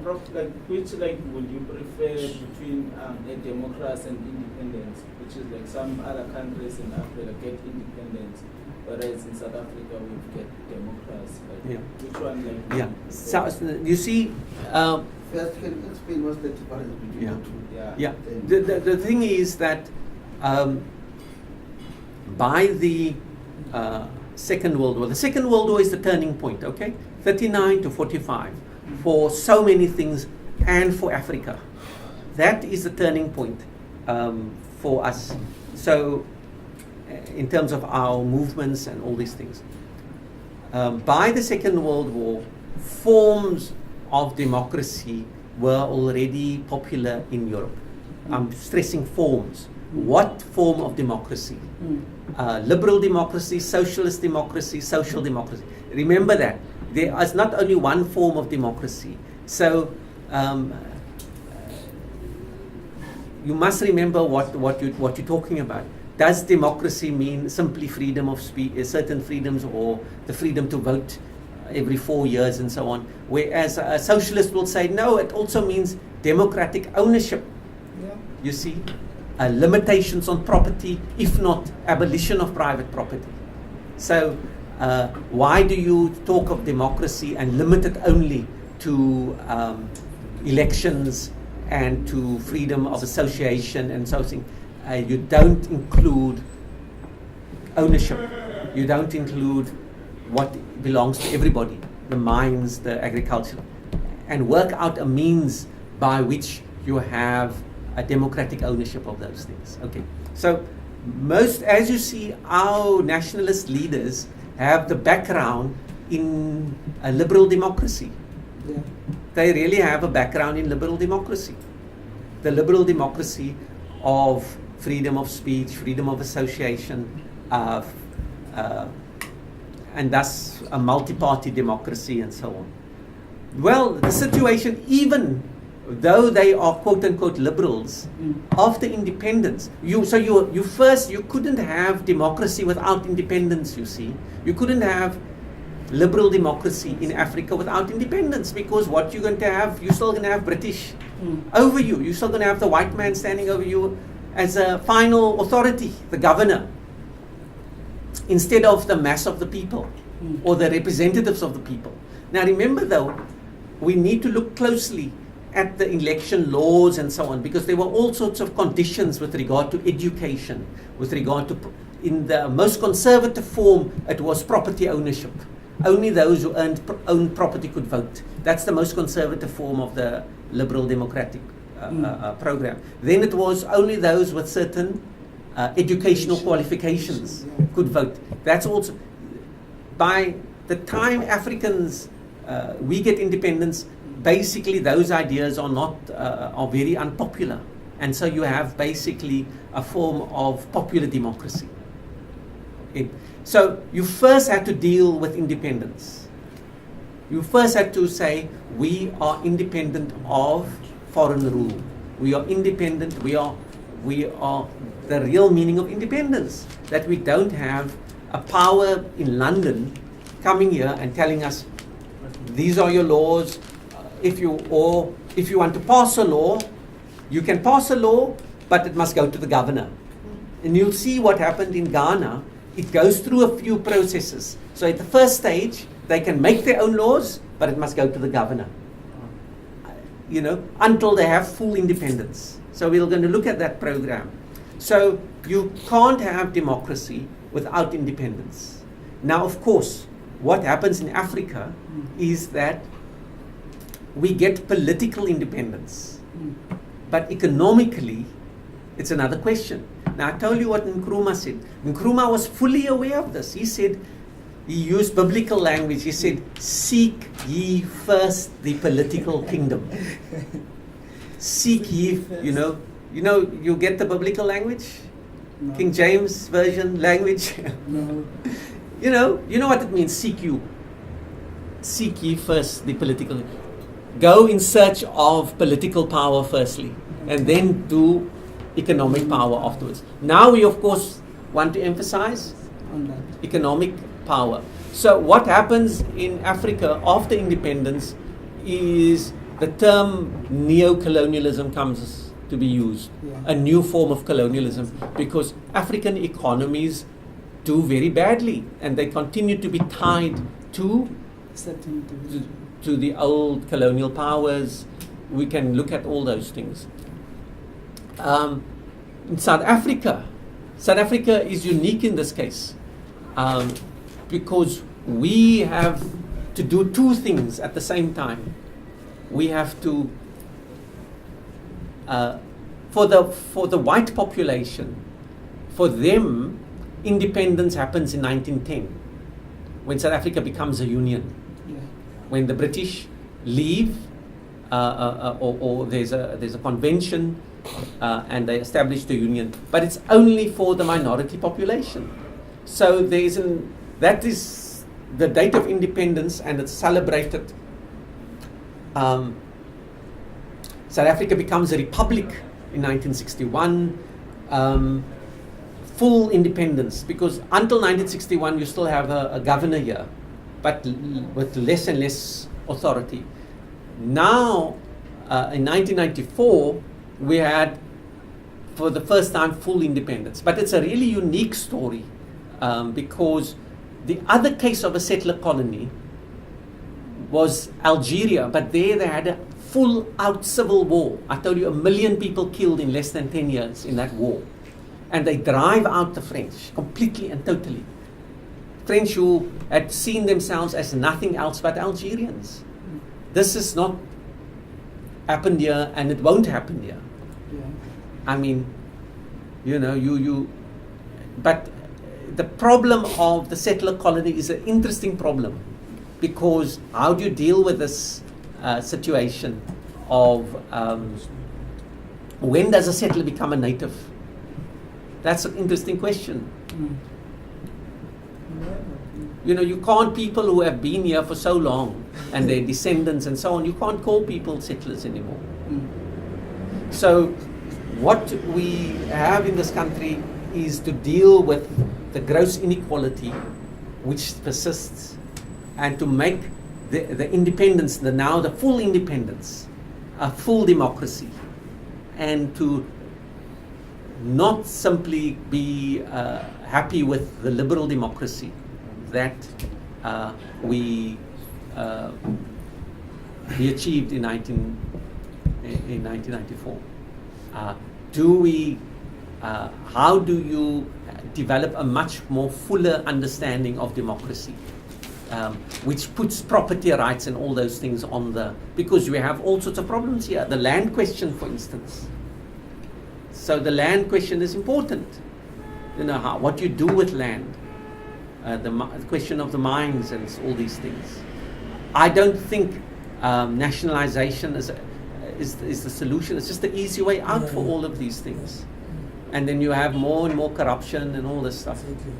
Prof, like, which would you prefer between a democracy and independence, which is like some other countries in Africa get independence, whereas in South Africa we get democracy. Like, Yeah. which one, like? Yeah. So you see. First, can you explain what's the difference between Yeah. the two? Yeah. Yeah. The thing is that by the Second World War, the Second World War is the turning point. Okay, 39 to 45 for so many things, and for Africa, that is the turning point for us. So, in terms of our movements and all these things, by the Second World War, forms of democracy were already popular in Europe. I'm stressing forms. What form of democracy? Liberal democracy, socialist democracy, social democracy. Remember that. There is not only one form of democracy. So you must remember what you're talking about. Does democracy mean simply freedom of speech, certain freedoms, or the freedom to vote every 4 years and so on? Whereas a socialist will say, no, it also means democratic ownership. Yeah. You see, limitations on property, if not abolition of private property. So why do you talk of democracy and limit it only to elections and to freedom of association and so on? You don't include ownership. You don't include what belongs to everybody, the mines, the agriculture, and work out a means by which you have a democratic ownership of those things. Okay, so as you see, our nationalist leaders have the background in a liberal democracy. Yeah. They really have a background in liberal democracy. The liberal democracy of freedom of speech, freedom of association, and thus a multi-party democracy and so on. Well, the situation, even though they are quote-unquote liberals, after independence, you couldn't have democracy without independence, you see. You couldn't have liberal democracy in Africa without independence, because what you're going to have, you're still going to have British over you. You're still going to have the white man standing over you as a final authority, the governor, instead of the mass of the people or the representatives of the people. Now remember though, we need to look closely at the election laws and so on, because there were all sorts of conditions with regard to education, with regard to, in the most conservative form, it was property ownership. Only those who owned property could vote. That's the most conservative form of the liberal democratic program. Then it was only those with certain educational qualifications could vote. That's also, by the time Africans, we get independence, basically those ideas are very unpopular. And so you have basically a form of popular democracy. Okay. So you first had to deal with independence. You first had to say, we are independent of foreign rule. We are independent, we are the real meaning of independence, that we don't have a power in London coming here and telling us, these are your laws. If you want to pass a law, you can pass a law, but it must go to the governor. And you'll see what happened in Ghana. It goes through a few processes. So at the first stage, they can make their own laws, but it must go to the governor, until they have full independence. So we're going to look at that program. So you can't have democracy without independence. Now, of course, what happens in Africa is that we get political independence, but economically, it's another question. Now, I told you what Nkrumah said. Nkrumah was fully aware of this. He said, he used biblical language. He said, seek ye first the political kingdom. Seek ye, you get the biblical language? No. King James Version language? No. You know what it means, seek you. Seek ye first the political. Go in search of political power firstly, and then do economic power afterwards. Now we of course want to emphasize on that economic power. So what happens in Africa after independence is the term neo-colonialism comes to be used, a new form of colonialism, because African economies do very badly and they continue to be tied to the old colonial powers. We can look at all those things. In South Africa is unique in this case because we have to do two things at the same time. We have to, for the white population, for them, independence happens in 1910, when South Africa becomes a union. Yeah. When the British leave, or there's a convention, and they establish the union, but it's only for the minority population. So that is the date of independence, and it's celebrated. South Africa becomes a republic in 1961, full independence, because until 1961 you still have a governor here, but with less and less authority. Now, in 1994, we had, for the first time, full independence. But it's a really unique story because the other case of a settler colony was Algeria, but there they had a full-out civil war. I told you, 1 million people killed in less than 10 years in that war. And they drive out the French completely and totally. French who had seen themselves as nothing else but Algerians. This has not happened here, and it won't happen here. Yeah. I mean, but the problem of the settler colony is an interesting problem, because how do you deal with this situation of when does a settler become a native? That's an interesting question. You can't, people who have been here for so long and their descendants and so on, you can't call people settlers anymore. So what we have in this country is to deal with the gross inequality which persists, and to make the independence, the full independence, a full democracy, and to not simply be happy with the liberal democracy that we achieved in 1994. How do you develop a much more fuller understanding of democracy, which puts property rights and all those things because we have all sorts of problems here. The land question, for instance. So the land question is important. What you do with land. The question of the mines and all these things. I don't think nationalization is the solution. It's just the easy way out for all of these things. And then you have more and more corruption and all this stuff. Exactly.